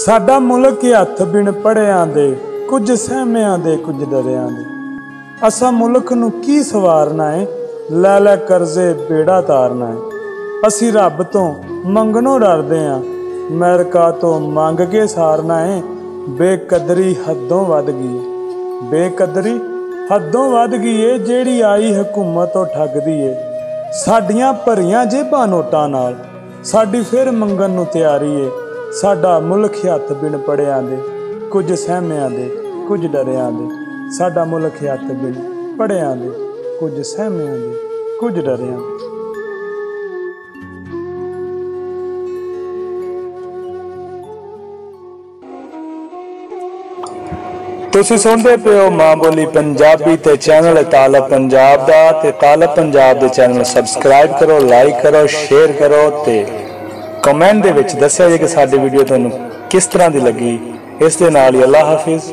साडा मुल्क हथ बिन पढ़ियां दे, कुछ सहमियां दे कुछ डरियां दे। असा मुल्क नूं की सवारना है, लै लै करजे बेड़ा तारना है। असी रब तो मंगनों डरदे हां, अमेरिका तो मंग के सारना है। बेकदरी हदों वध गई है, बेकदरी हदों वध गई है। जेड़ी आई हुकूमत तो ठगदी है। साडियां भरियां जेबां नोटां नाल, साडी फिर मंगन नूं तैयारी है। साडा मुल्क हथ बिन पढ़ियां दे, कुछ सहमियां दे कुछ डरियां दे। साडा मुल्क हथ बिन पढ़ियां दे, कुछ सहमियां दे कुछ डरियां दे। तुसीं सुणदे पे हो मां बोली पंजाबी ते चैनल तालब पंजाब दा। ते तालब पंजाब दे चैनल सबसक्राइब करो, लाइक करो, शेयर करो ते कमेंट दे विच दस्सिया जे कि साडी वीडियो तुहानूं किस तरह दी लगी। इस दे नाल ही अल्लाह हाफिज़।